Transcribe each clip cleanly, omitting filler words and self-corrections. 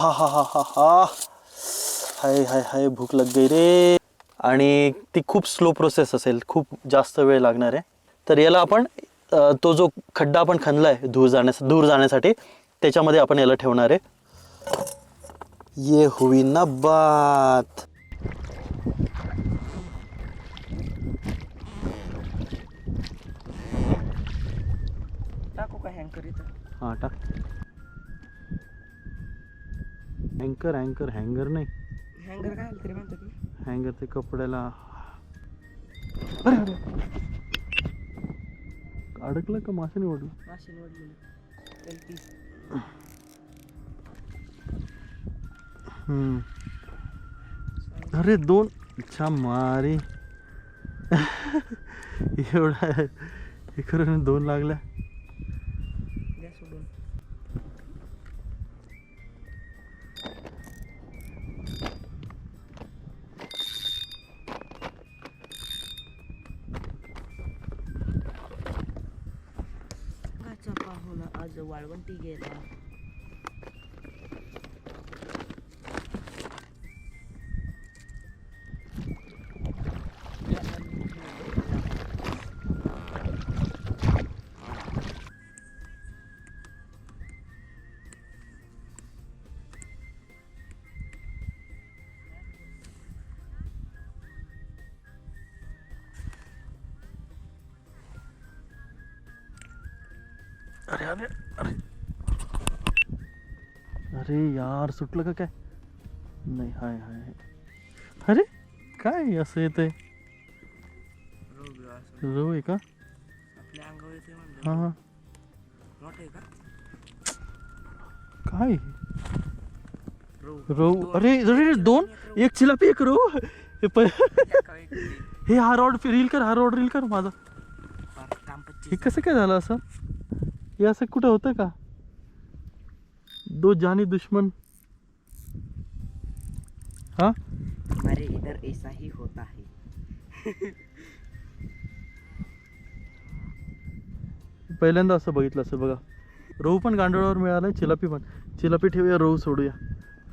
हा हा हा हा हा. हाय हाय हाय, भूक लग गई रे. आणि ती खूप स्लो प्रोसेस असेल, खूप जास्त वेळ लागणार आहे. तर याला आपण तो जो खड्डा आपण खणलाय दूर जाण्यासाठी, त्याच्यामध्ये आपण याला ठेवणार आहे. ये हुई ना बात. टाकू का हँकर इथं? हा टाक. अँकर अँकर हँगर नाही. हँगर काय तरी म्हणतात ना. हँगर ते कपड्याला. अरे अरे, अडकलं का माशाने ओढलं? माशीन ओढलेलं. LPs. अरे दोन. अच्छा मारी. एवढा हे करून दोन लागल्या. द्या सोडून. गाचा पाहून आज वाळवंटी गेला. अरे अरे अरे अरे यार, सुटलं का काय? नाही. हाय हाय. अरे काय असं येतंय? रव आहे का? आपल्या अंगावर येते म्हणलं. हा हा. मोठं आहे का? काय रोग. रव? अरे अरे दोन. एक चिलापी एक रव. हे हा रॉड रील कर, हा रॉड रील कर माझा. हे कसं काय झालं असं? हे असं कुठं होतं का? दो जानी दुश्मन. हा हमारे इधर ऐसा ही होता है. पहिल्यांदा असं बघितलं असं बघा. रोहू पण गांडोळावर मिळालाय, चिलापी पण. चिलापी ठेवूया, रोहू सोडूया.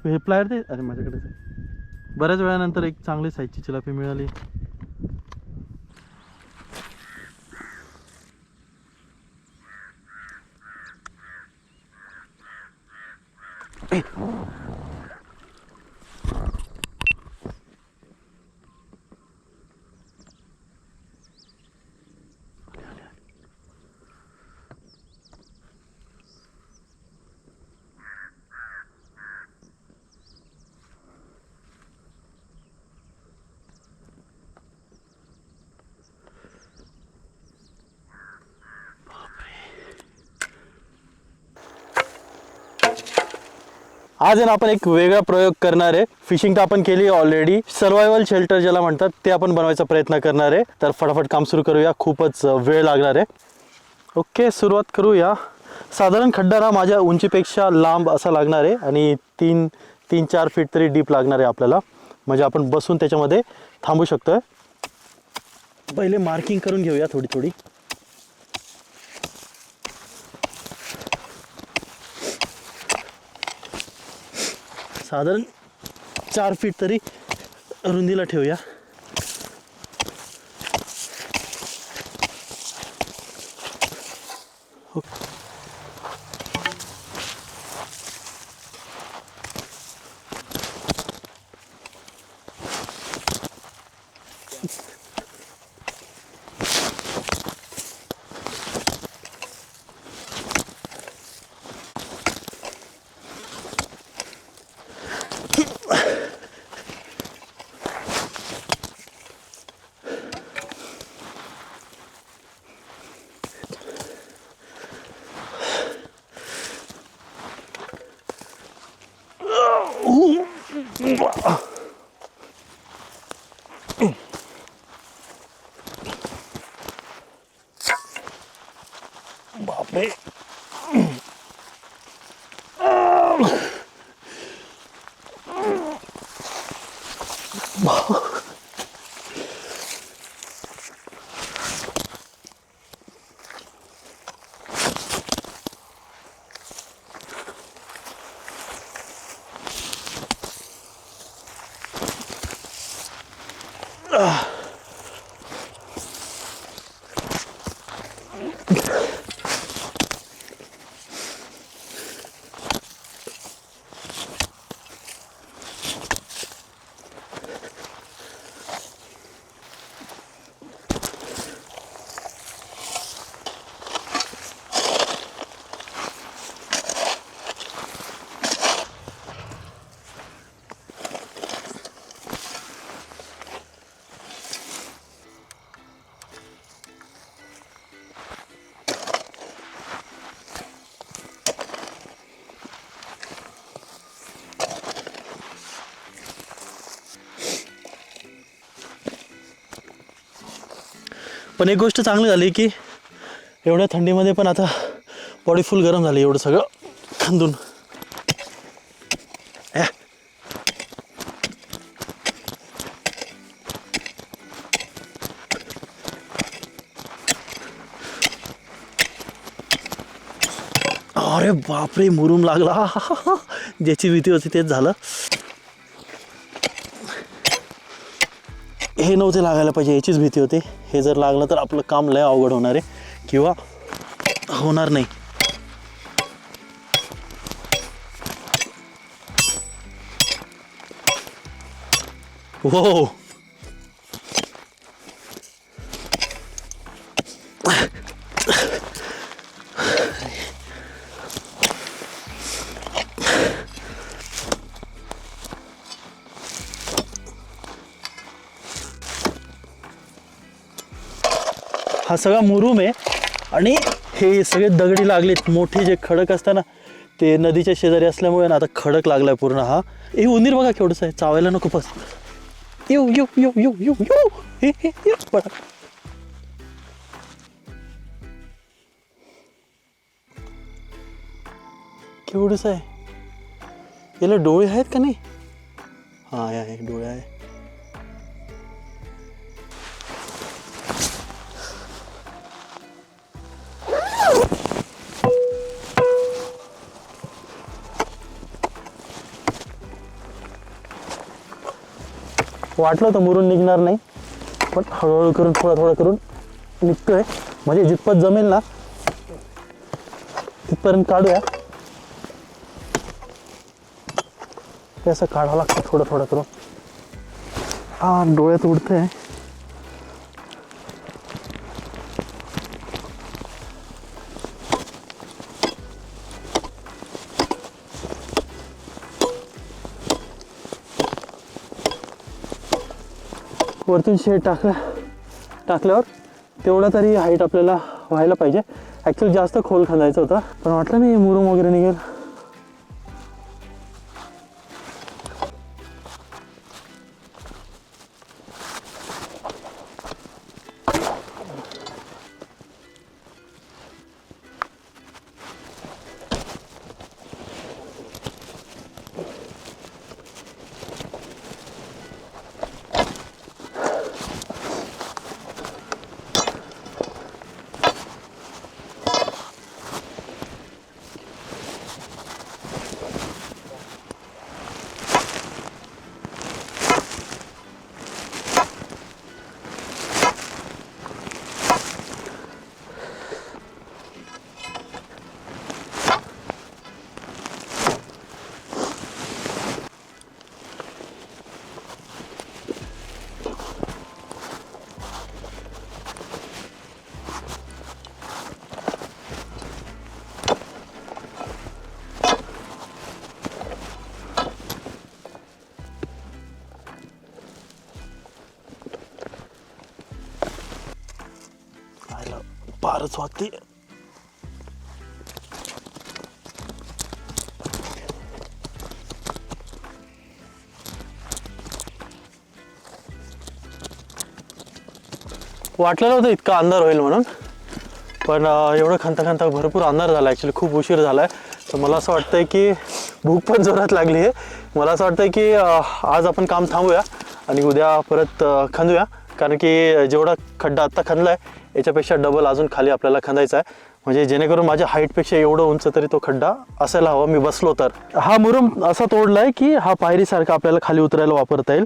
हे प्लायर दे. अरे माझ्याकडेच आहे. बऱ्याच वेळानंतर एक चांगली साईजची चिलापी मिळाली. आज आहे ना, आपण एक वेगळा प्रयोग करणार आहे. फिशिंग तर आपण केली ऑलरेडी. सर्वायवल शेल्टर ज्याला म्हणतात, ते आपण बनवायचा प्रयत्न करणार आहे. तर फटाफट काम सुरू करूया, खूपच वेळ लागणार आहे. ओके, सुरुवात करूया. साधारण खड्डा ना माझ्या उंचीपेक्षा लांब असा लागणार आहे आणि 3-4 फीट तरी डीप लागणार आहे आपल्याला. म्हणजे आपण बसून त्याच्यामध्ये थांबू शकतोय. पहिले मार्किंग करून घेऊया थोडी थोडी. साधारण 4 फीट तरी रुंदीला ठेवूया. बापरे. पण एक गोष्ट चांगली झाली की एवढ्या थंडीमध्ये पण आता बॉडी फुल गरम झाली एवढं सगळं खांदून. अरे बापरे, मुरूम लागला. ज्याची भीती होती तेच झालं. हे नव्हते लागायला पाहिजे, याचीच भीती होती. हे जर लागलं तर आपलं काम लय अवघड होणार आहे किंवा होणार नाही. हो, हा सगळा मुरूम आहे आणि हे सगळे दगडी लागलेत. मोठे जे खडक असतात ना ते नदीच्या शेजारी असल्यामुळे ना आता खडक लागलाय पूर्ण. हा हे उंदीर बघा केवढंच आहे, चावायला नको बस. येऊ येऊ येऊ येऊ येऊ येऊ हे हे हे पळा. केवढंच आहे. याला डोळे आहेत का नाही? हा आहे, डोळे आहे. वाटलं होतं मुरून निघणार नाही, पण हळूहळू करून थोडा थोडा करून निघतोय. म्हणजे जितपत जमेल ना तिथपर्यंत काढूया. ते असं काढावं लागतं थोडं थोडं करून. हा डोळ्यात उडतंय. वरतून शेड टाकल्यावर तेवढा तरी हाईट आपल्याला व्हायला पाहिजे. ॲक्च्युली जास्त खोल खांदायचं होतं, पण वाटलं नाही मुरूम वगैरे निघेल. फारच वाटते. वाटलेलं होतं इतका अंधार होईल म्हणून, पण एवढं खांता भरपूर अंधार झाला. ॲक्च्युली खूप उशीर झाला आहे. तर मला असं वाटतंय की भूक पण जोरात लागली आहे. मला असं वाटतंय की आज आपण काम थांबूया आणि उद्या परत खंदूया, कारण की जेवढा खड्डा आत्ता खणला आहे याच्यापेक्षा डबल अजून खाली आपल्याला खंदायचा आहे. म्हणजे जेणेकरून माझ्या हाईटपेक्षा एवढं उंच तरी तो खड्डा असायला हवा मी बसलो तर. हा मुरुम असा तोडला आहे की हा पायरीसारखा आपल्याला खाली उतरायला वापरता येईल.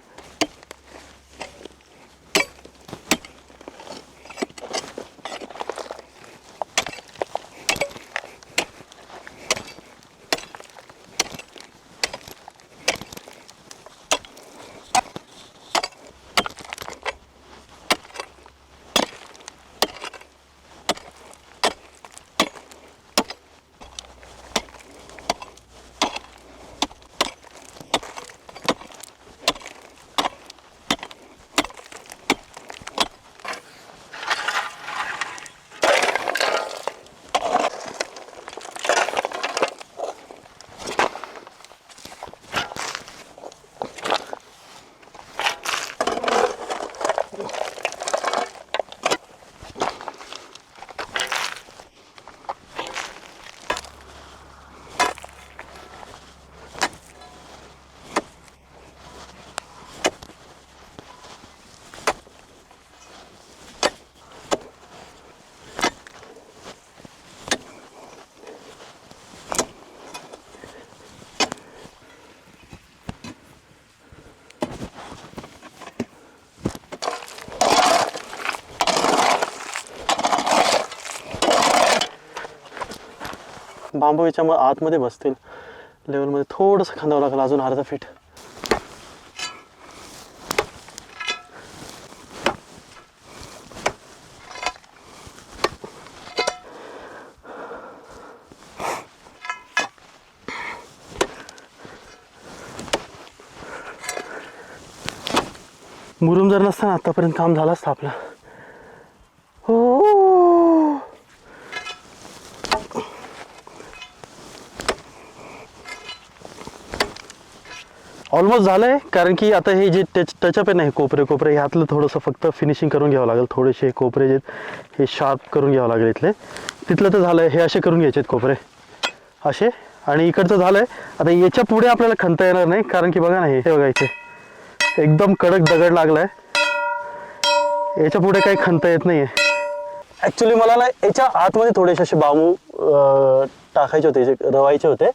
बांबू याच्या आतमध्ये बसतील लेवलमध्ये. थोडंसं खांदावं लागेल अजून अर्धा फीट. मुरुम जर नसता ना आतापर्यंत काम झालं असतं आपलं. हो ऑलमोस्ट झालंय. कारण की आता हे जे टचअप आहे ना, हे कोपरे ह्यातलं थोडंसं फक्त फिनिशिंग करून घ्यावं लागेल. थोडेसे कोपरे जे हे शार्प करून घ्यावं लागेल इथले. तिथलं तर झालंय. हे असे करून घ्यायचे कोपरे असे. आणि इकडचं झालंय. आता याच्या पुढे आपल्याला खणता येणार नाही कारण की बघा ना, हे बघा इथे एकदम कडक दगड लागलाय. याच्या पुढे काही खणता येत नाहीये. ॲक्च्युली मला ना याच्या आतमध्ये थोडेसे असे बांबू टाकायचे होते, जे रवायचे होते.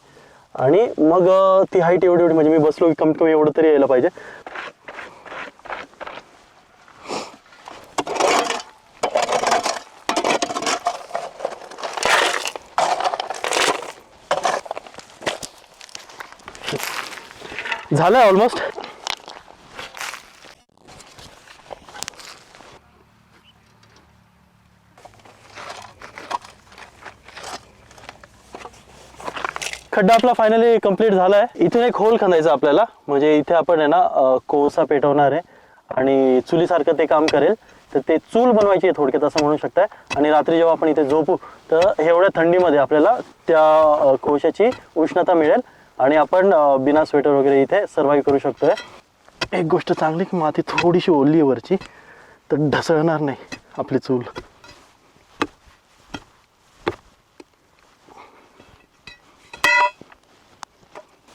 आणि मग ती हाईट एवढी म्हणजे मी बसलो की कमीत कमी एवढं तरी यायला पाहिजे. झालंय ऑलमोस्ट. खड्डा आपला फायनली कंप्लीट झाला आहे. इथून एक होल खणायचा आपल्याला. म्हणजे इथे आपण आहे ना कोळसा पेटवणार आहे आणि चुलीसारखं ते काम करेल. तर ते चूल बनवायची आहे थोडक्यात असं म्हणू शकताय. आणि रात्री जेव्हा आपण इथे झोपू तर एवढ्या थंडीमध्ये आपल्याला त्या कोळशाची उष्णता मिळेल आणि आपण बिना स्वेटर वगैरे इथे सर्वाईव्ह करू शकतोय. एक गोष्ट चांगली की माती थोडीशी ओली आहे वरची, तर ढसळणार नाही आपली चूल.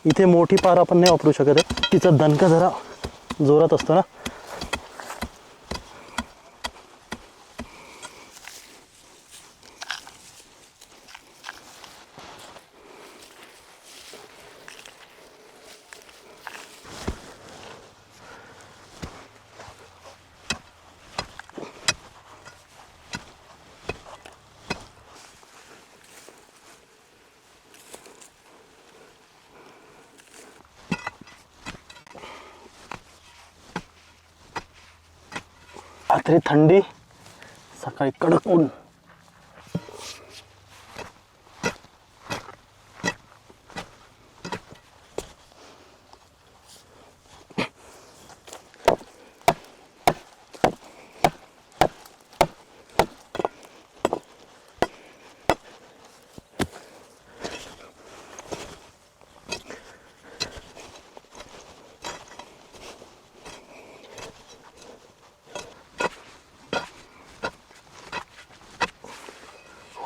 इथे मोठी पार आपण नाही वापरू शकत आहे. तिचा दणका जरा जोरात असतो ना. रात्री थंडी, सकाळी कडक ऊन.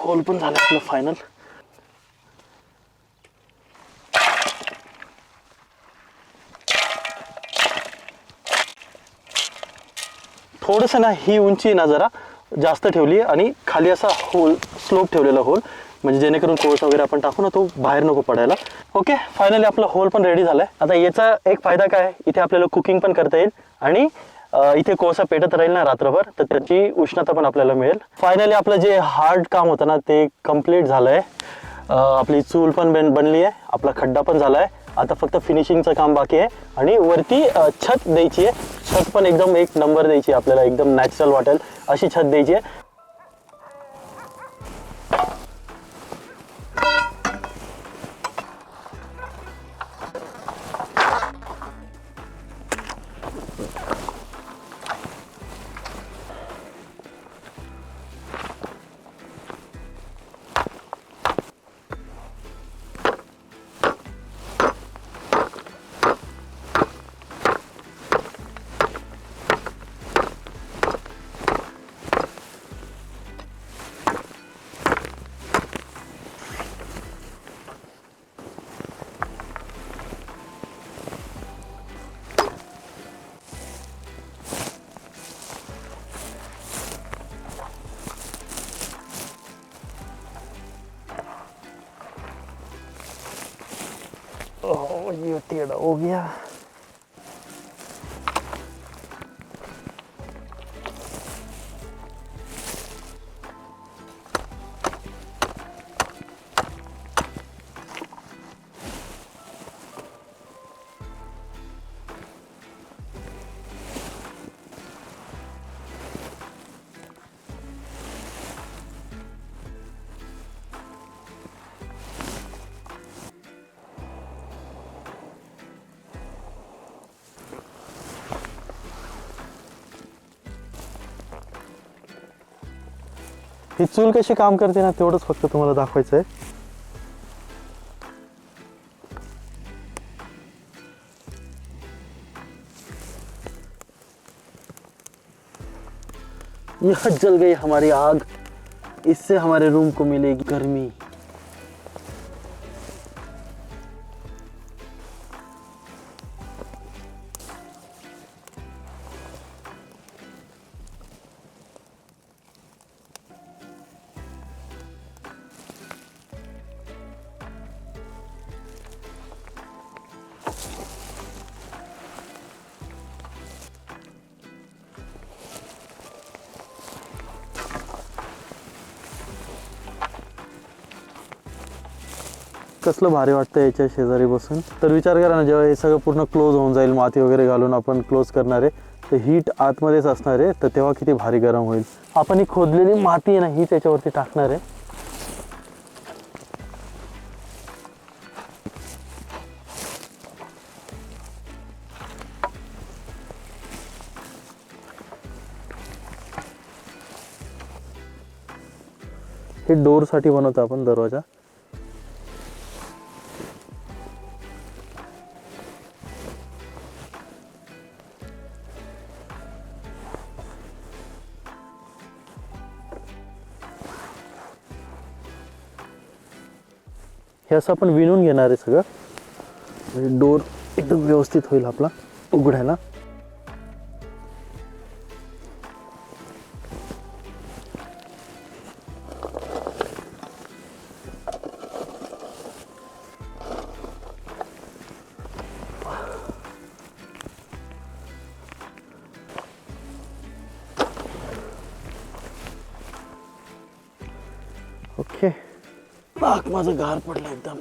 होल पण झालं आपलं फायनल. थोडंसं ना ही उंची ना जरा जास्त ठेवली आणि खाली असा होल स्लोप ठेवलेला होल, म्हणजे जेणेकरून कोळसा वगैरे आपण टाकू ना तो बाहेर नको पडायला. ओके, फायनली आपला होल पण रेडी झालाय. आता याचा एक फायदा काय, इथे आपल्याला कुकिंग पण करता येईल आणि इथे कोळसा पेटत राहील ना रात्रभर, तर त्याची उष्णता पण आपल्याला मिळेल. फायनली आपलं जे हार्ड काम होतं ना ते कम्प्लीट झालंय. आपली चूल पण बनली आहे, आपला खड्डा पण झालाय. आता फक्त फिनिशिंगचं काम बाकी आहे आणि वरती छत द्यायची आहे. छत पण एकदम एक नंबर द्यायची आहे आपल्याला, एकदम नॅचरल वाटेल अशी छत द्यायची आहे. ओह ये टेढ़ा हो गया. ही चूल कशी काम करते ना तेवढंच फक्त तुम्हाला दाखवायचं आहे. यहाँ जल गई हमारी आग. इससे हमारे रूम को मिलेगी गर्मी. कसलं भारी वाटतं याच्या शेजारी बसून. तर विचार करा ना, जेव्हा हे सगळं पूर्ण क्लोज होऊन जाईल, माती वगैरे घालून आपण क्लोज करणार आहे, तर हीट आतमध्येच असणार आहे, तर तेव्हा किती भारी गरम होईल. आपण ही खोदलेली माती आहे ना, ही त्याच्यावरती टाकणार आहे. हे डोरसाठी बनवतो आपण दरवाजा. हे असं आपण विणून घेणार आहे सगळं, म्हणजे डोर एकदम व्यवस्थित होईल आपला उघडायला. ओके. नाक माझं गार पडलं एकदम.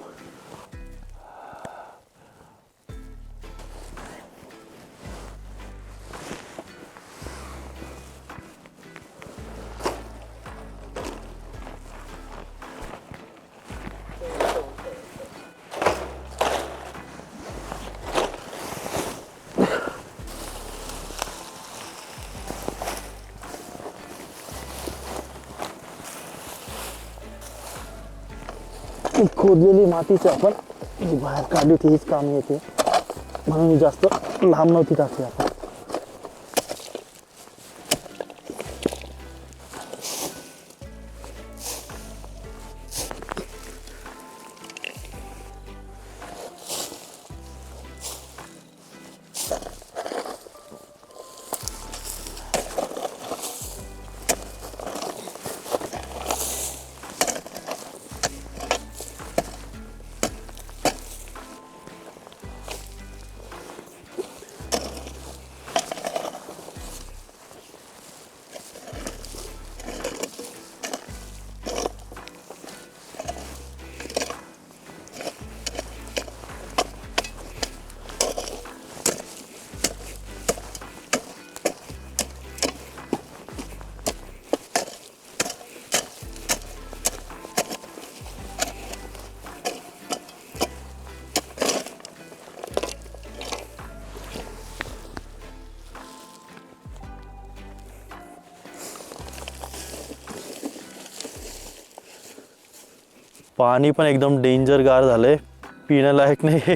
खोदलेली मातीची आपण जी बाहेर काढली होती हीच काम येते, म्हणून जास्त लांब नव्हती टाकली आपण. पाणी पण एकदम डेंजर गार झालंय, पिण्यालायक नाही.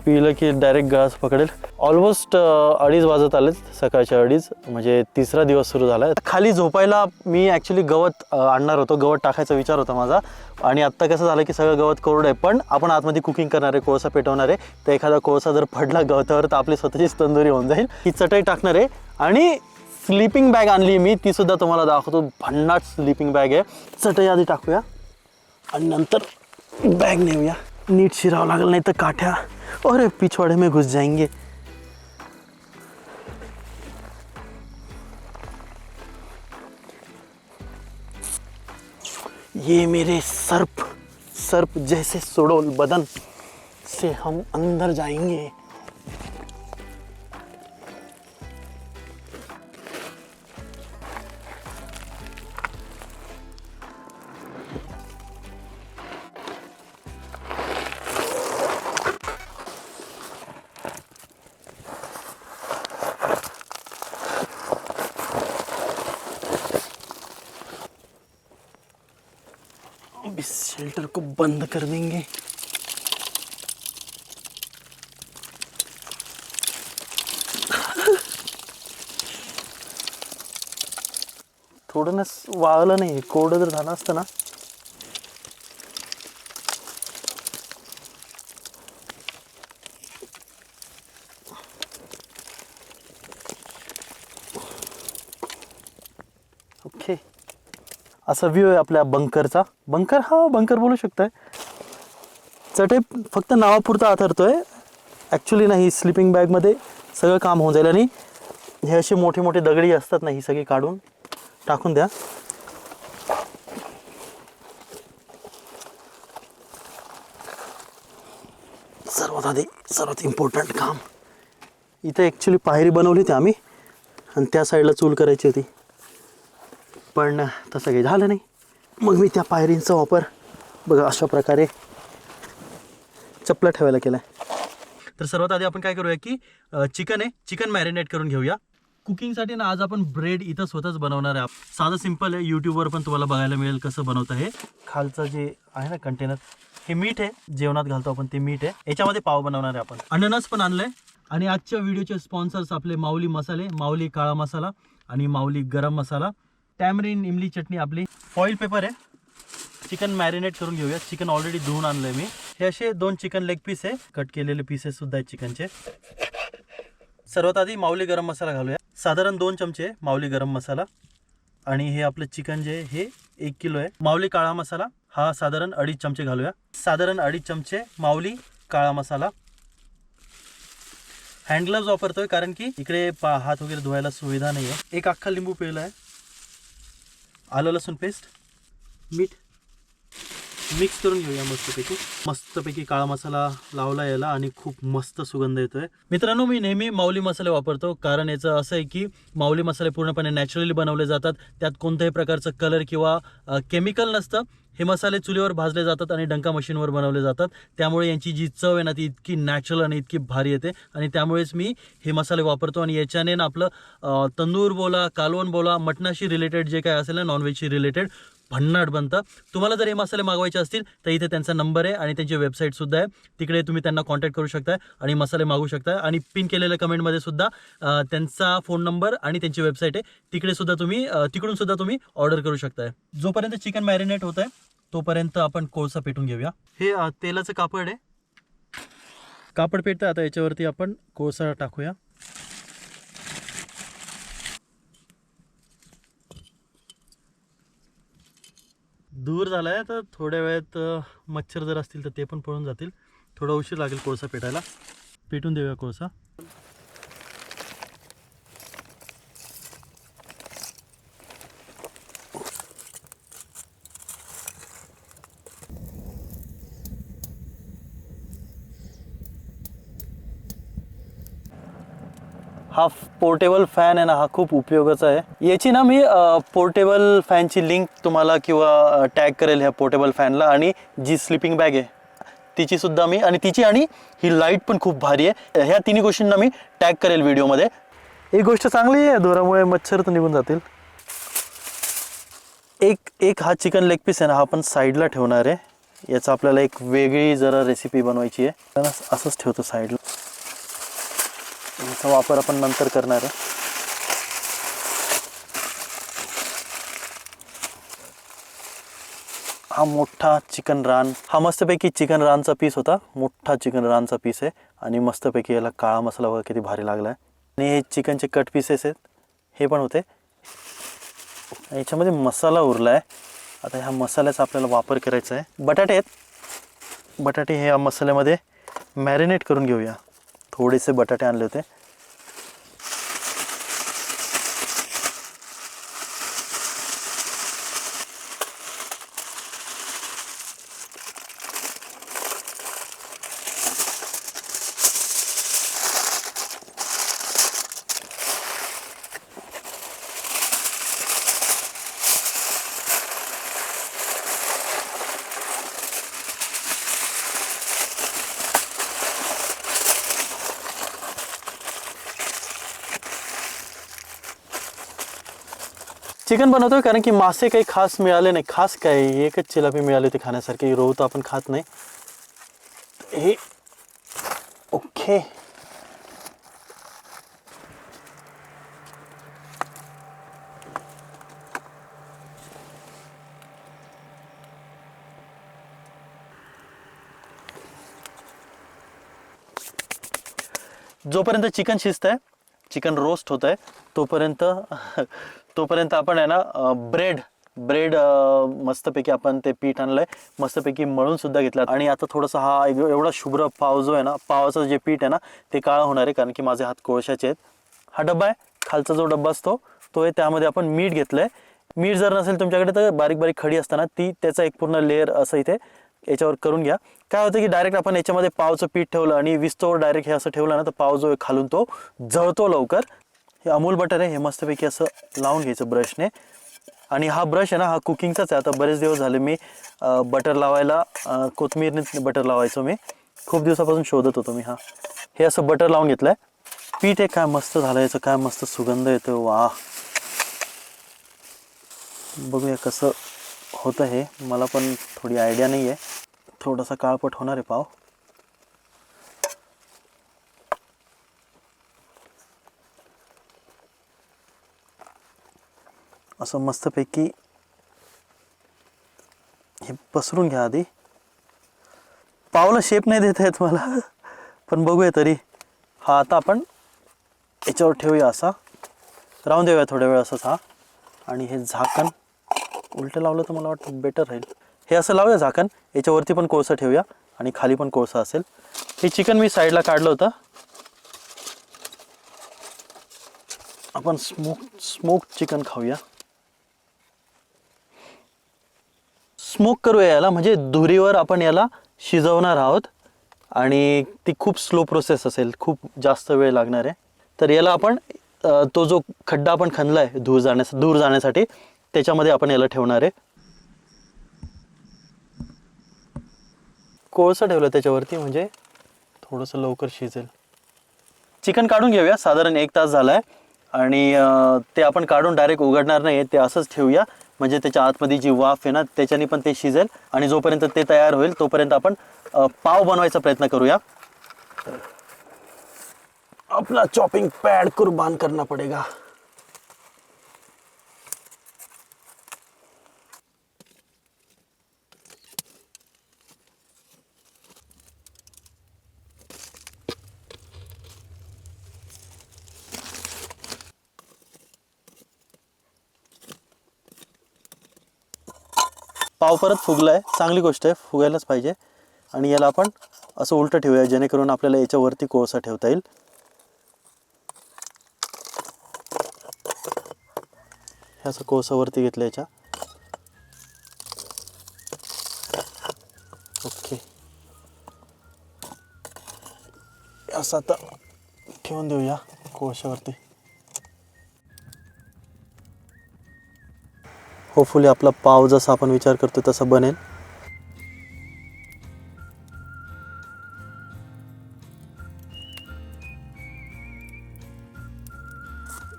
पिलं की डायरेक्ट गास पकडेल. ऑलमोस्ट 2:30 वाजत आलेत, सकाळच्या 2:30, म्हणजे तिसरा दिवस सुरू झाला आहे. खाली झोपायला मी ॲक्च्युली गवत आणणार होतो, गवत टाकायचा विचार होता माझा. आणि आत्ता कसं झालं की सगळं गवत कोरडं आहे, पण आपण आतमध्ये कुकिंग करणार आहे, कोळसा पेटवणार आहे, तर एखादा कोळसा जर पडला गवतावर तर आपली स्वतःचीच तंदुरी होऊन जाईल. ही चटई टाकणार आहे. आणि स्लीपिंग बॅग आणली मी, ती सुद्धा तुम्हाला दाखवतो. भन्नाट स्लीपिंग बॅग आहे. चटई आधी टाकूया आणि नंतर बॅग नेऊया. नीट शिरावं लागेल, नाही तर काठ्या अरे पिछवाड़े में घुस जाएंगे. ये मेरे सर्प जैसे सुडोल बदन से हम अंदर जाएंगे. फिल्टर को बंद कर देंगे। थोडं ना वाळलं नाही, कोरडं जर झालं असतं ना ओके। असा व्ह्यू आहे आपल्या बंकरचा। बंकर, हा बंकर बोलू शकताय। चटई फक्त नावापुरता आथरतोय, ॲक्च्युली नाही। स्लिपिंग बॅगमध्ये सगळं काम होऊन जाईल। आणि हे असे मोठे मोठे दगडी असतात ना, ही सगळी काढून टाकून द्या। सर्वात इम्पॉर्टंट काम इथे ॲक्च्युली पायरी बनवली होती आम्ही, आणि त्या साईडला चूल करायची होती, पण तसं काही झालं नाही। मग मी त्या पायरींचा वापर बघा अशा प्रकारे चपला ठेवायला केला आहे। तर सर्वात आधी आपण काय करूया की चिकन आहे, चिकन मॅरिनेट करून घेऊया। कुकिंगसाठी ना आज आपण ब्रेड इथं स्वतःच बनवणार आहे। साधं सिंपल आहे, यूट्यूबवर पण तुम्हाला बघायला मिळेल कसं बनवतं हे। खालचं जे आहे ना कंटेनर, हे मीठ आहे, जेवणात घालतो आपण ते मीठ आहे। याच्यामध्ये पाव बनवणार आहे आपण। अननस पण आणलंय। आणि आजच्या व्हिडिओचे स्पॉन्सर्स आपले माऊली मसाले, माऊली काळा मसाला आणि माऊली गरम मसाला, टॅमरिन इमली चटणी आपली, फॉईल पेपर आहे। चिकन मॅरिनेट करून घेऊया। चिकन ऑलरेडी धुवून आणलंय मी। हे असे 2 चिकन लेग पीस आहे, कट केलेले पीसेस सुद्धा आहेत चिकनचे। सर्वात आधी माऊली गरम मसाला घालूया, साधारण 2 चमचे माऊली गरम मसाला। आणि हे आपलं चिकन जे हे 1 किलो आहे। माऊली काळा मसाला हा साधारण 2.5 चमचे घालूया, साधारण 2.5 चमचे माऊली काळा मसाला। हँड ग्लव्स वापरतोय कारण की इकडे हात वगैरे धुवायला सुविधा नाही आहे। 1 अख्खा लिंबू पिळला आहे। आलं लसूण पेस्ट, मीठ मिक्स करून घेऊया मस्तपैकी काळा मसाला लावला याला, आणि खूप मस्त सुगंध येतोय। मित्रांनो, मी नेहमी माऊली मसाले वापरतो, कारण याचं असं आहे की माऊली मसाले पूर्णपणे नॅचरली बनवले जातात। त्यात कोणत्याही प्रकारचं कलर किंवा केमिकल नसतं। हे मसाले चुलीवर भाजले जातात आणि डंका मशीनवर बनवले जातात, त्यामुळे यांची जी चव आहे ना ती इतकी नॅचरल आणि इतकी भारी येते। आणि त्यामुळेच मी हे मसाले वापरतो। आणि याच्याने ना आपलं तंदूर बोला, कालवण बोला, मटणाशी रिलेटेड जे काय असेल ना, नॉनव्हेजशी रिलेटेड भन्नाट बनतं। तुम्हाला जर हे मसाले मागवायचे असतील तर इथे त्यांचा नंबर आहे आणि त्यांची वेबसाईटसुद्धा आहे, तिकडे तुम्ही त्यांना कॉन्टॅक्ट करू शकता आणि मसाले मागवू शकता। आणि पिन केलेल्या कमेंटमध्ये सुद्धा त्यांचा फोन नंबर आणि त्यांची वेबसाईट आहे, तिकडून सुद्धा तुम्ही ऑर्डर करू शकता। जोपर्यंत चिकन मॅरिनेट होत आहे तोपर्यंत आपण कोळसा पेटून घेऊया। हे तेलाचं कापड आहे, कापड पेटतं। आता याच्यावरती आपण कोळसा टाकूया। दूर झालाय, तर थोड्या वेळात मच्छर जर असतील तर ते पण पळून जातील। थोडा उशीर लागेल कोळसा पेटायला। पेटून देऊया कोळसा। हा पोर्टेबल फॅन आहे ना, हा खूप उपयोगाचा आहे। याची ना मी पोर्टेबल फॅनची लिंक तुम्हाला किंवा टॅग करेल ह्या पोर्टेबल फॅनला। आणि जी स्लिपिंग बॅग आहे तिची सुद्धा मी, आणि ही लाईट पण खूप भारी आहे। ह्या तिन्ही गोष्टींना मी टॅग करेल व्हिडिओमध्ये। एक गोष्ट चांगली आहे, धुरामुळे मच्छर तर निघून जातील। एक हा चिकन लेग पीस आहे ना, हा आपण साईडला ठेवणार आहे। याचा आपल्याला एक वेगळी जरा रेसिपी बनवायची आहे, असंच ठेवतो साईडला। याचा वापर आपण नंतर करणार आहे। हा मोठा चिकन रान, हा मस्तपैकी चिकन रानचा पीस होता, मोठा चिकन रानचा पीस आहे। आणि मस्तपैकी याला काळा मसाला वगैरे किती भारी लागला आहे। आणि हे चिकनचे कट पीसेस आहेत, हे पण होते। याच्यामध्ये मसाला उरला आहे। आता ह्या मसाल्याचा आपल्याला वापर करायचा आहे। बटाटे आहेत, बटाटे हे या मसाल्यामध्ये मॅरिनेट करून घेऊया। थोडेसे बटाटे आणले होते। चिकन बनवतोय कारण की मासे काही खास मिळाले नाही. खास काय एकच चिलापी मिळाली होती खाण्यासारखी. रोहू तर आपण खात नाही. हे ओके. जोपर्यंत चिकन शिजतंय, चिकन रोस्ट होत आहे, तोपर्यंत आपण आहे ना ब्रेड मस्तपैकी आपण ते पीठ आणलंय, मस्तपैकी मळून सुद्धा घेतलं. आणि आता थोडंसं हा एवढा शुभ्र पाव जो आहे ना, पावाचं जे पीठ आहे ना ते काळं होणार आहे कारण की माझे हात कोळशाचे आहेत. हा डब्बा आहे, खालचा जो डब्बा असतो तो आहे, त्यामध्ये आपण मीठ घेतलंय. मीठ जर नसेल तुमच्याकडे तर बारीक बारीक खडी असताना ती त्याचा एक पूर्ण लेअर असं इथे याच्यावर करून घ्या. काय होतं की डायरेक्ट आपण याच्यामध्ये पावचं पीठ ठेवलं आणि विस्तोवर डायरेक्ट हे असं ठेवलं ना तर पाव जो आहे खालून तो जळतो लवकर. हे अमूल बटर आहे, हे मस्तपैकी असं लावून घ्यायचं ब्रशने. आणि हा ब्रश आहे ना हा कुकिंगचाच आहे. आता बरेच दिवस झाले मी बटर लावायला कोथिंबीरने बटर लावायचो. मी खूप दिवसापासून शोधत होतो मी. हे असं बटर लावून घेतलंय. पीठ आहे काय मस्त झालं, याचं काय मस्त सुगंध येतो. वा, बघूया कसं होतं हे. मला पण थोडी आयडिया नाही आहे. थोडासा काळपट होणार आहे पाव. असं मस्तपैकी हे पसरून घ्या आधी. पावला शेप नाही देता येत मला, पण बघूया तरी. हा आता आपण याच्यावर ठेवूया, असा राहून देऊया थोड्या वेळ असंच. हा आणि हे झाकण उलटं लावलं तर मला वाटतं बेटर राहील. हे असं लावूया झाकण. याच्यावरती पण कोळसा ठेवूया आणि खाली पण कोळसा असेल. हे चिकन मी साईडला काढलं होतं. आपण स्मोक चिकन खाऊया. स्मोक करूया याला, म्हणजे धुरीवर आपण याला शिजवणार आहोत आणि ती खूप स्लो प्रोसेस असेल, खूप जास्त वेळ लागणार आहे. तर याला आपण तो जो खड्डा आपण खणलाय दूर जाण्यासाठी त्याच्यामध्ये आपण याला ठेवणार आहे. कोळसा ठेवलं त्याच्यावरती म्हणजे थोडंसं लवकर शिजेल. चिकन काढून घेऊया. साधारण 1 तास झालाय आणि ते आपण काढून डायरेक्ट उघडणार नाही, ते असंच ठेवूया. म्हणजे त्याच्या आतमध्ये जी वाफ आहे ना त्याच्याने पण ते शिजेल. आणि जोपर्यंत ते तयार होईल तोपर्यंत आपण पाव बनवायचा प्रयत्न करूया. अपना चॉपिंग पैड कुर्बान करना पड़ेगा. पाव परत फुगलाय, चांगली गोष्ट आहे, फुगायलाच पाहिजे. आणि याला आपण असं उलटं ठेवूया जेणेकरून आपल्याला याच्यावरती कोळसा ठेवता येईल. हे असं कोळसा वरती घेतलं याच्या. ओके, असं आता ठेवून देऊया कोळशावरती. होपफुली आपला पाव जसा आपण विचार करतो तसा बनेल.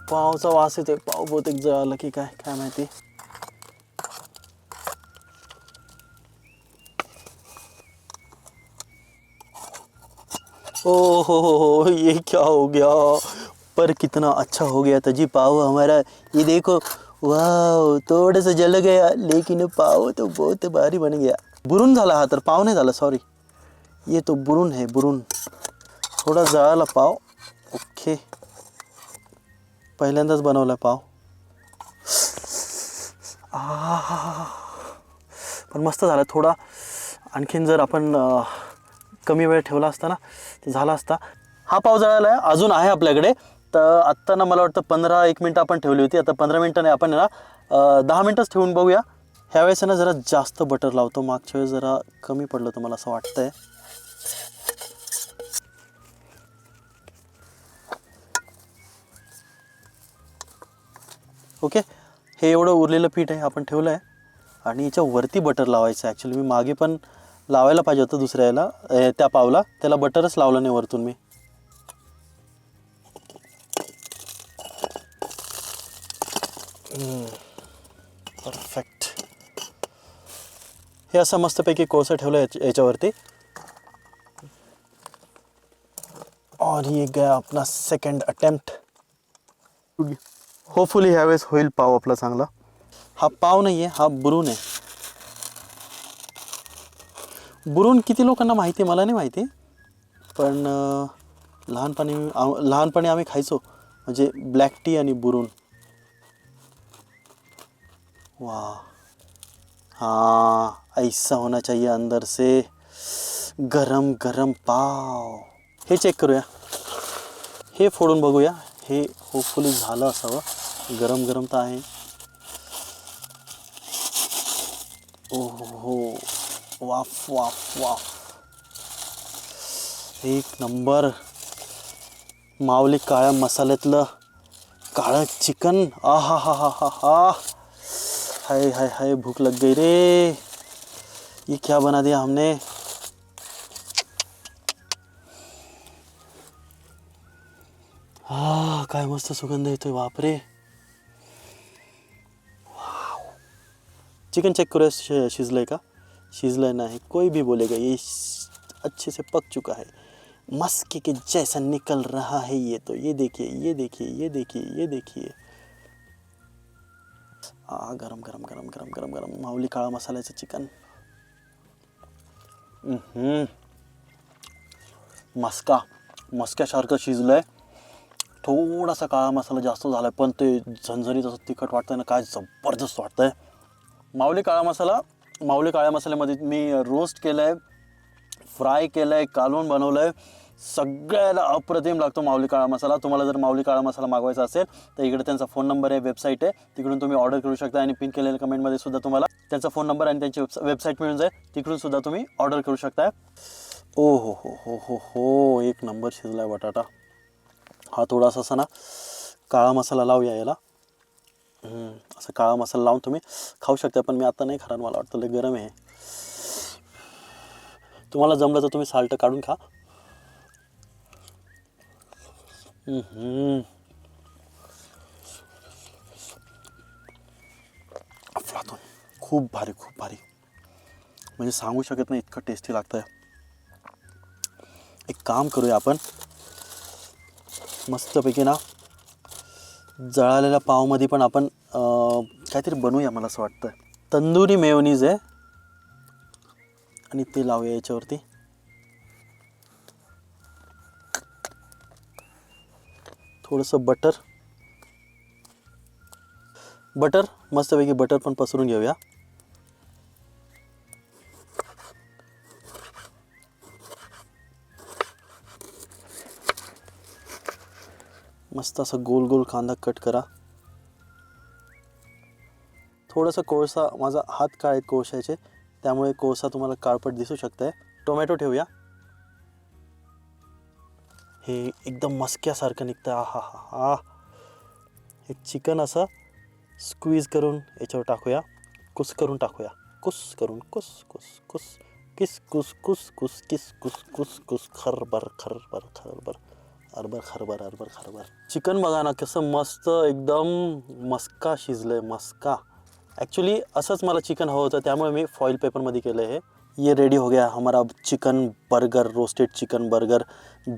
पावचा वास येते. पाव बहुतेक जळाला की काय काय माहिती. ओ हो, ये क्या हो गया. पर कितना अच्छा हो गया था जी पाव हमारा. ये देखो, वाह, थोड़ा सा जल गया लेकिन पाव तो बहुत भारी बन गया. बुरून झाला हा, तर पाव नाही झाला, सॉरी. ये तो बुरून है, बुरून. थोडा जळाला पाव. ओके, पहिल्यांदाच बनवला पाव. पण मस्त झाला. थोडा आणखीन जर आपण कमी वेळ ठेवला असता ना ते झाला असता. हा पाव जळाला आहे, अजून आहे आपल्याकडे. तर आत्ता ना मला वाटतं 15-1 मिनटं आपण ठेवली होती. आता 15 मिनटाने आपण ना 10 मिनटंच ठेवून बघूया. ह्यावेळेस ना जरा जास्त बटर लावतो, मागच्या वेळेस जरा कमी पडलं तर मला असं वाटतंय. ओके, हे एवढं उरलेलं पीठ आहे आपण ठेवलं आहे आणि याच्यावरती बटर लावायचं. ॲक्च्युली मी मागे पण लावायला पाहिजे होतं दुसऱ्या याला, त्या पावला, त्याला बटरच लावलं नाही वरतून मी. हे असं मस्तपैकी कोळसा ठेवलं याच्यावरती. और ये गया अपना सेकंड अटेम्प्ट. होपफुली ह्यावेळेस होईल पाव आपला चांगला. हा पाव नाही आहे, हा बुरून आहे. बुरून किती लोकांना माहिती आहे मला नाही माहिती, पण लहानपणी आम्ही खायचो, म्हणजे ब्लॅक टी आणि बुरून. वाह, हाँ ऐसा होना चाहिए अंदर से गरम गरम पाव. हे चेक करूया, हे फोडून बघूया. हे होपफुली झालं असावं. गरम गरम तर आहे. ओहो, वाफ वाफ वाफ, एक नंबर. माऊली काळ्या मसाल्यातलं काळं चिकन. आहा हा हा हा हा. हाय हाय हाय, भूख लग गई रे. ये क्या बना दिया हमने. हा, काय मस्त सुगंध येतोय, बापरे. चिकन चेक करूया शिजलंय का. शिजलंय नाही, कोई भी बोलेगा ये अच्छे से पक चुका है. मस्के के जैसा निकल रहा है ये तो. ये देखिए ये देखिए ये देखिए ये देखिए. गरम गरम गरम गरम गरम गरम माऊली काळा मसाल्याचं चिकन. मस्क्यासारखं शिजलंय. थोडासा काळा मसाला जास्त झालाय, पण ते झणझणीत असं तिखट वाटतंय ना, काय जबरदस्त वाटतंय. माऊली काळ्या मसाल्यामध्ये मी रोस्ट केलंय, फ्राय केलंय, कालवण बनवलंय. सगळ्याला अप्रतिम लागतो माऊली काळा मसाला. तुम्हाला जर माऊली काळा मसाला मागवायचा असेल तर इकडे त्यांचा फोन नंबर आहे, वेबसाईट आहे, तिकडून तुम्ही ऑर्डर करू शकता. आणि पिन केलेल्या कमेंटमध्ये सुद्धा तुम्हाला त्यांचा फोन नंबर आणि त्यांची वेबसाईट मिळून जाईल, तिकडून सुद्धा तुम्ही ऑर्डर करू शकता. ओ हो हो हो हो हो, एक नंबर शिजलाय बटाटा. हा थोडासा असा ना काळा मसाला लावूया याला. असं काळा मसाला लावून तुम्ही खाऊ शकता, पण मी आता नाही खाणार, मला वाटतं लय गरम आहे. तुम्हाला जमलं तर तुम्ही साल्ट काढून खा. अफलातून, खूप भारी खूप भारी, म्हणजे सांगू शकत नाही इतकं टेस्टी लागतंय. एक काम करूया आपण, मस्तपैकी ना जळालेल्या पावमध्ये पण आपण काहीतरी बनवूया. मला असं वाटतं तंदुरी मेयोनीज आहे, आणि ते लावूया याच्यावरती. थोडंसं बटर मस्तपैकी बटर पण पसरून घेऊया. मस्त असं गोल गोल कांदा कट करा. थोडासा कोळसा, माझा हात काळे कोळशाचे, त्यामुळे कोळसा तुम्हाला काळपट दिसू शकतंय. टोमॅटो ठेवूया. हे एकदम मस्क्यासारखं निघतं. हा हा हा. हे चिकन असं स्क्वीज करून याच्यावर टाकूया, कुस करून टाकूया. कुस करून कुस कुस कुस किस कुस कुस कुस किस कुस कुस कुस खरबर खरबर खरबर अरबर खरबर अरबर खरबर. चिकन बघा ना कसं मस्त एकदम मस्का शिजलंय, मस्का. ॲक्च्युली असंच मला चिकन हवं होतं, त्यामुळे मी फॉइल पेपरमध्ये केलं आहे. ये रेडी हो गया हमारा chicken burger, roasted chicken burger,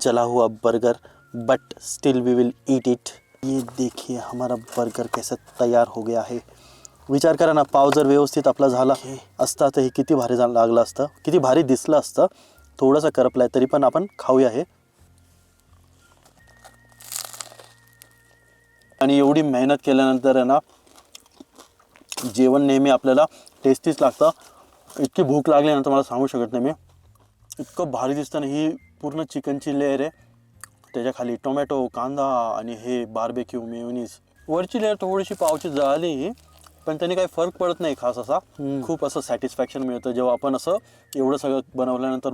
जला हुआ burger, but still we will eat it. ये देखिए हमारा बर्गर कैसा तयार हो गया है. विचार करा ना, पाव जर व्यवस्थित आपला झाला असता तर हे किती भारी लागलं असतं, किती भारी दिसलं असतं. थोडंसं करपलं आहे तरी पण आपण खाऊया हे. आणि एवढी मेहनत केल्यानंतर आहे ना, जेवण नेहमी आपल्याला टेस्टीच लागतं. इतकी भूक लागल्यानंतर मला सांगू शकत नाही मी, इतकं भारी दिसतं ना. ही पूर्ण चिकनची लेअर आहे, त्याच्याखाली टोमॅटो, कांदा आणि हे बार्बेक्यू मेयोनीज. वरची लेअर थोडीशी पावची जळाली, पण त्याने काही फरक पडत नाही खास असा. खूप असं सॅटिस्फॅक्शन मिळतं जेव्हा आपण असं एवढं सगळं बनवल्यानंतर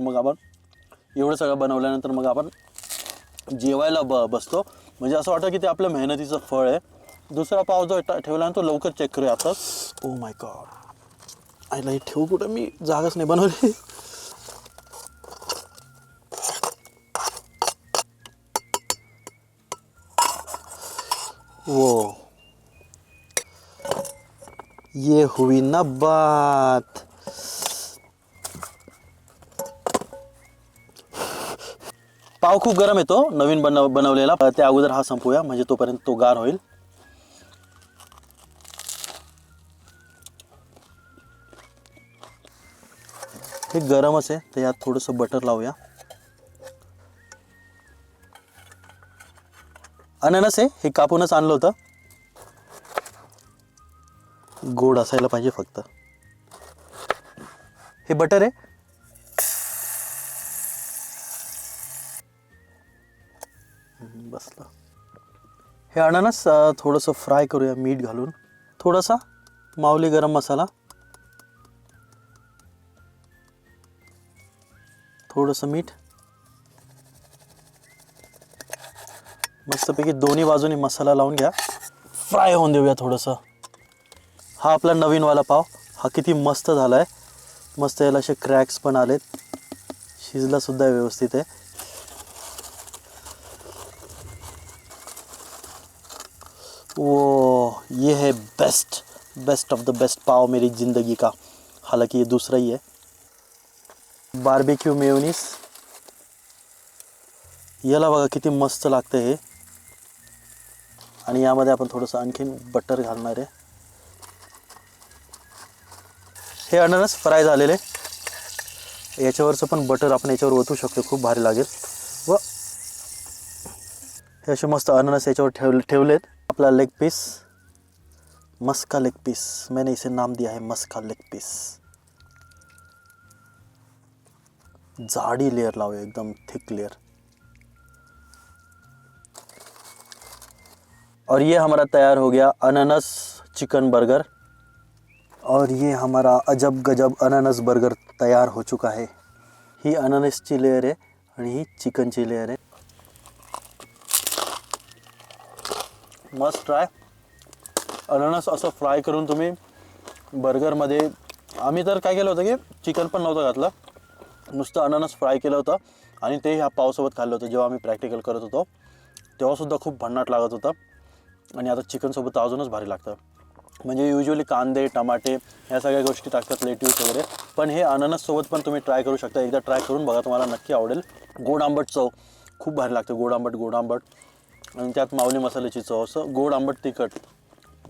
मग आपण जेवायला बसतो. म्हणजे असं वाटतं की ते आपल्या मेहनतीचं फळ आहे. दुसरा पाव जो ठेवला तो लवकर चेक करूया आता. ओ माय गॉड, आईला हे ठेवू कुठं, मी जागाच नाही बनवली. वो ये हुई ना बात. पाव खूप गरम येतो नवीन बनवलेला, त्या अगोदर हा संपूया म्हणजे तोपर्यंत तो गार होईल. हे गरमच आहे तर यात थोडंसं बटर लावूया. अननस आहे हे कापूनच आणलं होतं. गोड असायला पाहिजे फक्त. हे बटर आहे. बसला. हे अननस थोडंसं फ्राय करूया मीठ घालून. थोडासा माऊली गरम मसाला, थोडंसं मीठ. मस्तपैकी दोन्ही बाजूनी मसाला लावून घ्या. फ्राय होऊन देऊया थोडंसं. हा आपला नवीनवाला पाव. हा किती मस्त झाला आहे. मस्त याला असे क्रॅक्स पण आलेत. शिजला सुद्धा व्यवस्थित आहे. वो ये है बेस्ट ऑफ द बेस्ट पाव मेरी ज़िंदगी का. हालांकि ये दूसरा ही है. Barbecue mayonnaise. याला बघा किती मस्त लागतं हे. आणि यामध्ये आपण थोडंसं आणखीन बटर घालणार आहे. हे अननस फ्राय झालेले. याच्यावरचं पण बटर आपण याच्यावर ओतू शकतो. खूप भारी लागेल. व हे असे मस्त अननस याच्यावर ठेवलेत. आपला लेग पीस, मस्का लेग पीस. मैंने इसे नाम दिया है मस्का लेग पीस. जाडी लेयर लावूया, एकदम थिक लेयर. और ये हमारा तैयार हो गया अननस चिकन बर्गर. और ये हमारा अजब गजब अननस बर्गर तैयार हो चुका है. ही अननसची लेयर आहे आणि ही चिकनची लेयर आहे. Must try. अननस असं फ्राय करून तुम्ही बर्गरमध्ये. आम्ही तर काय केलं होतं की चिकन पण नव्हतं घातलं, नुसतं अननस फ्राय केलं होतं आणि ते ह्या पावसोबत खाल्लं होतं. जेव्हा आम्ही प्रॅक्टिकल करत होतो तेव्हासुद्धा खूप भन्नाट लागत होतं. आणि आता चिकनसोबत अजूनच भारी लागतं. म्हणजे युजली कांदे, टमाटे ह्या सगळ्या गोष्टी टाकतात, लेट्यूस वगैरे. पण हे अननससोबत पण तुम्ही ट्राय करू शकता. एकदा ट्राय करून बघा, तुम्हाला नक्की आवडेल. गोड आंबट चव खूप भारी लागते. गोड आंबट आणि त्यात माऊली मसाल्याची चव. असं गोड आंबट तिखट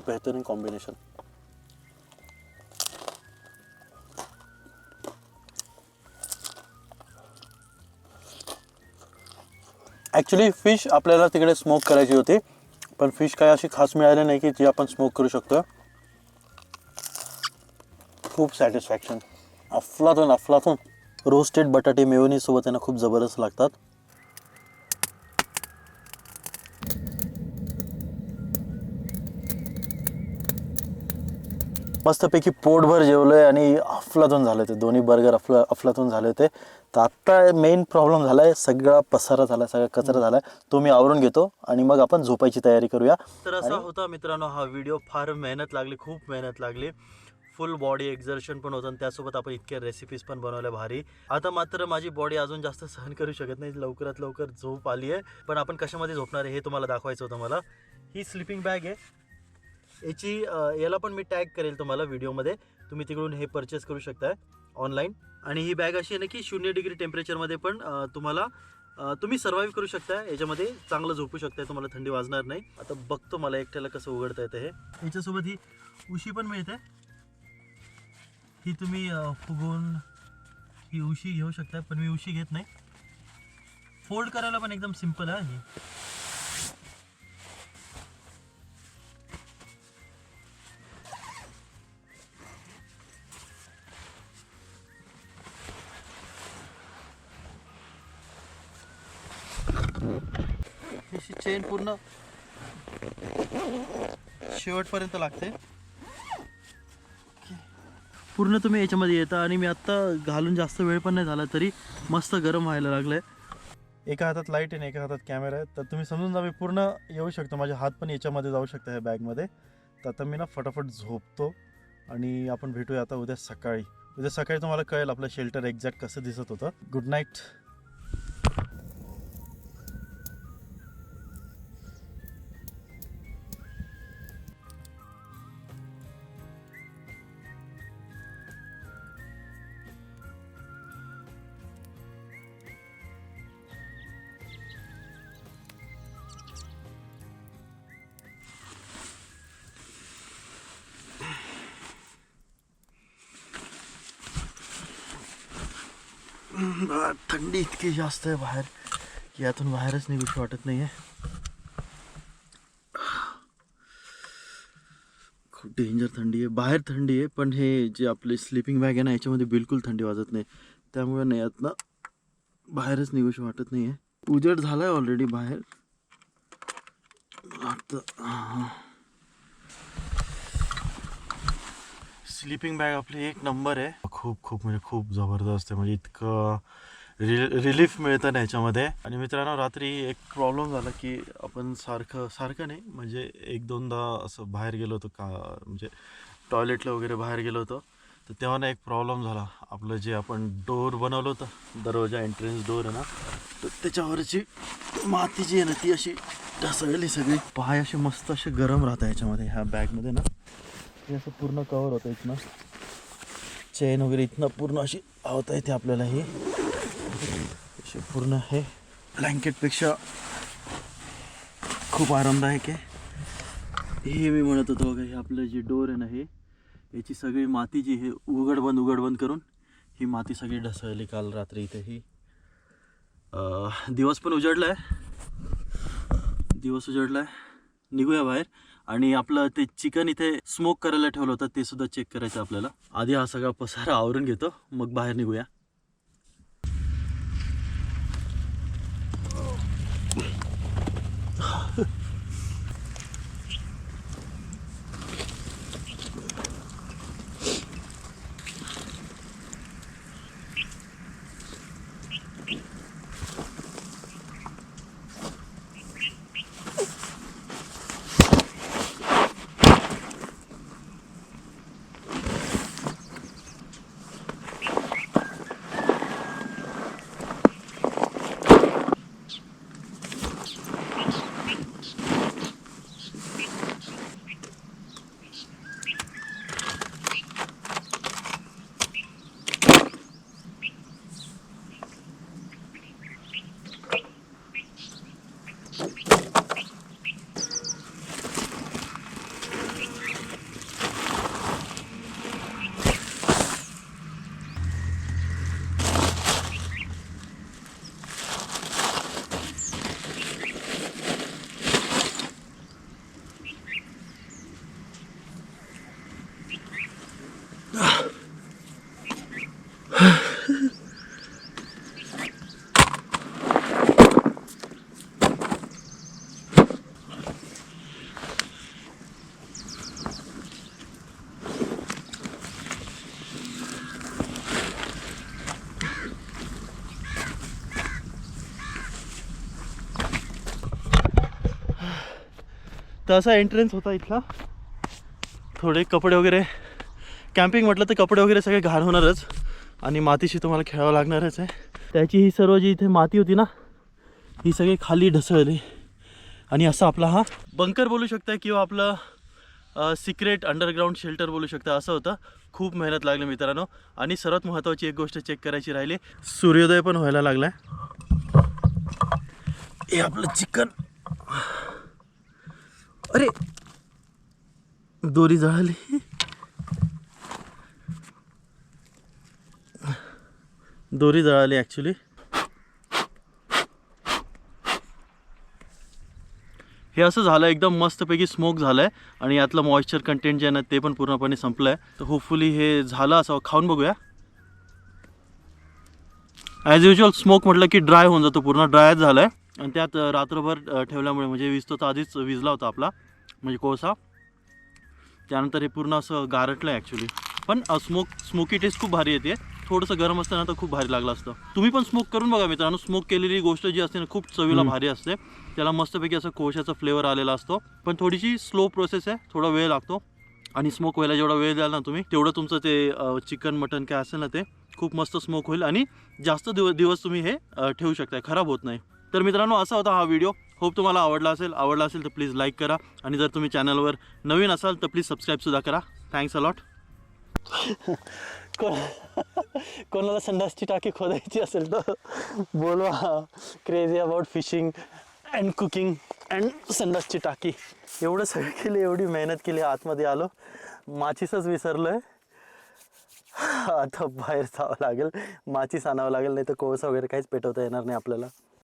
बेहतरीन कॉम्बिनेशन. ॲक्च्युली फिश आपल्याला तिकडे स्मोक करायची होती, पण फिश काय अशी खास मिळाली नाही की जी आपण स्मोक करू शकतो. खूप सॅटिस्फॅक्शन. अफलातून. रोस्टेड बटाटे मेयोनीजसोबत त्यांना खूप जबरदस्त लागतात. मस्तपैकी पोटभर जेवलोय आणि अफलातून झालं ते. दोन्ही बर्गर अफलातून झाले होते. तर आत्ता मेन प्रॉब्लेम झाला आहे, सगळा पसारा झाला आहे, सगळा कचरा झाला आहे. तो मी आवरून घेतो आणि मग आपण झोपायची तयारी करूया. तर असा होता मित्रांनो हा व्हिडिओ. फार मेहनत लागली, खूप मेहनत लागली. फुल बॉडी एक्झर्शन पण होतं आणि त्यासोबत आपण इतक्या रेसिपीज पण बनवल्या भारी. आता मात्र माझी बॉडी अजून जास्त सहन करू शकत नाही. लवकरात लवकर झोप आली आहे. पण आपण कशामध्ये झोपणार आहे हे तुम्हाला दाखवायचं होतं मला. ही स्लिपिंग बॅग आहे. याला पण मी टॅग करेल तुम्हाला व्हिडिओमध्ये. तुम्ही तिकडून हे परचेस करू शकताय ऑनलाईन. आणि ही बॅग अशी आहे ना की 0 डिग्री टेम्परेचरमध्ये पण तुम्ही सर्वाईव्ह करू शकता. याच्यामध्ये चांगलं झोपू शकताय, तुम्हाला थंडी वाजणार नाही. आता बघतो मला एकट्याला कसं उघडता येतं हे. याच्यासोबत ही उशी पण मिळते. ही तुम्ही फुगवून ही उशी घेऊ शकता, पण मी उशी घेत नाही. फोल्ड करायला पण एकदम सिम्पल आहे ही. ही चेन पूर्ण शेवटपर्यंत लागते. पूर्ण तुम्ही याच्यामध्ये येता. आणि मी आत्ता घालून जास्त वेळ पण नाही झाला तरी मस्त गरम व्हायला लागलंय. एका हातात लाईट आहे आणि एका हातात कॅमेरा आहे. तर तुम्ही समजून जा मी पूर्ण येऊ शकतो. माझे हात पण याच्यामध्ये जाऊ शकता ह्या बॅगमध्ये. तर आता मी ना फटाफट झोपतो आणि आपण भेटूया आता उद्या सकाळी. उद्या सकाळी तुम्हाला कळेल आपलं शेल्टर एक्झॅक्ट कसं दिसत होतं. Good night. थंडी इतकी जास्त आहे बाहेर की यातून बाहेरच निघूशी वाटत नाही आहे. खूप डेंजर थंडी आहे बाहेर. थंडी आहे पण हे जे आपले स्लीपिंग बॅग आहे ना याच्यामध्ये बिलकुल थंडी वाजत नाही. त्यामुळे नाही यातनं बाहेरच निघूशी वाटत नाही आहे. उजेड झाला आहे ऑलरेडी बाहेर. आता स्लीपिंग बॅग आपली एक नंबर आहे. खूप खूप म्हणजे खूप जबरदस्त आहे. म्हणजे इतकं रिलीफ मिळतं ना ह्याच्यामध्ये. आणि मित्रांनो रात्री एक प्रॉब्लेम झाला की आपण सारखं नाही म्हणजे एक दोनदा असं बाहेर गेलो होतो का म्हणजे टॉयलेटला वगैरे बाहेर गेलो होतो. तर तेव्हा ना एक प्रॉब्लेम झाला. आपलं जे आपण डोअर बनवलं होतं दरवाजा एंट्रन्स डोअर आहे ना तर त्याच्यावरची माती जी आहे ना ती अशी ढसळली सगळी. पाय असे मस्त असे गरम राहतात याच्यामध्ये ह्या बॅगमध्ये ना. हे असं पूर्ण कवर होतं इथनं. चेन वगैरे इथनं पूर्ण अशी आवता येते आपल्याला. ही अशी पूर्ण हे ब्लँकेटपेक्षा खूप आरामदायक आहे. हे मी म्हणत होतो बघा हे आपलं जे डोअर आहे ना हे याची सगळी माती जी हे उघड बंद करून ही माती सगळी ढसळली काल रात्री इथे. ही दिवस पण उजडला आहे. निघूया बाहेर. आणि आपलं ते चिकन इथे स्मोक करायला ठेवलं होतं ते सुद्धा चेक करायचं आपल्याला. आधी हा सगळा पसारा आवरून घेतो मग बाहेर निघूया. तर असा एंट्रन्स होता इथला. थोडे कपडे वगैरे कॅम्पिंग म्हटलं तर कपडे वगैरे सगळे घाण होणारच आणि मातीशी तुम्हाला खेळावं लागणारच आहे. त्याची ही सर्व जी इथे माती होती ना ही सगळी खाली ढसळली. आणि असा आपला हा बंकर बोलू शकता किंवा आपलं सिक्रेट अंडरग्राऊंड शेल्टर बोलू शकता असं होतं. खूप मेहनत लागली मित्रांनो. आणि सर्वात महत्त्वाची एक गोष्ट चेक करायची राहिली. सूर्योदय पण व्हायला लागलाय. हे आपलं चिकन. अरे दोरी जळाली. दोरी जळाली ॲक्च्युली. हे असं झालं एकदम मस्तपैकी स्मोक झालं आहे आणि यातलं मॉइश्चर कंटेंट जे आहे ना ते पण पूर्णपणे संपलं आहे. तर होपफुली हे झालं असं. खाऊन बघूया. ॲज युजल स्मोक म्हटलं की ड्राय होऊन जातो. पूर्ण ड्रायच झालं आहे. आणि त्यात रात्रभर ठेवल्यामुळे म्हणजे विजतो तर आधीच विजला होता आपला म्हणजे कोळसा. त्यानंतर हे पूर्ण असं गारटलं आहे ॲक्च्युली. पण स्मोकी टेस्ट खूप भारी येते. थोडंसं गरम असताना तर खूप भारी लागलं असतं. तुम्ही पण स्मोक करून बघा मित्रांनो. स्मोक केलेली गोष्ट जी असते ना खूप चवीला भारी असते. त्याला मस्तपैकी असं कोळशाचा फ्लेवर आलेला असतो. पण थोडीशी स्लो प्रोसेस आहे. थोडा वेळ लागतो. आणि स्मोक व्हायला जेवढा वेळ द्याल ना तुम्ही तेवढं तुमचं ते चिकन मटन काय असेल ना ते खूप मस्त स्मोक होईल आणि जास्त दिवस तुम्ही हे ठेवू शकता. खराब होत नाही. तर मित्रांनो असा होता हा व्हिडिओ. होप तुम्हाला आवडला असेल तर प्लीज लाईक करा. आणि जर तुम्ही चॅनलवर नवीन असाल तर प्लीज सबस्क्राईबसुद्धा करा. Thanks a lot. कोणाला संडासची टाकी खोदायची असेल तर बोलवा. Crazy about fishing and cooking and संडासची टाकी. एवढं सगळं केलं. एवढी मेहनत केली. आतमध्ये आलो माचीसच विसरलो आहे. आता बाहेर जावं लागेल, माचीस आणावं लागेल, नाही तर कोळसा वगैरे काहीच पेटवता येणार नाही आपल्याला.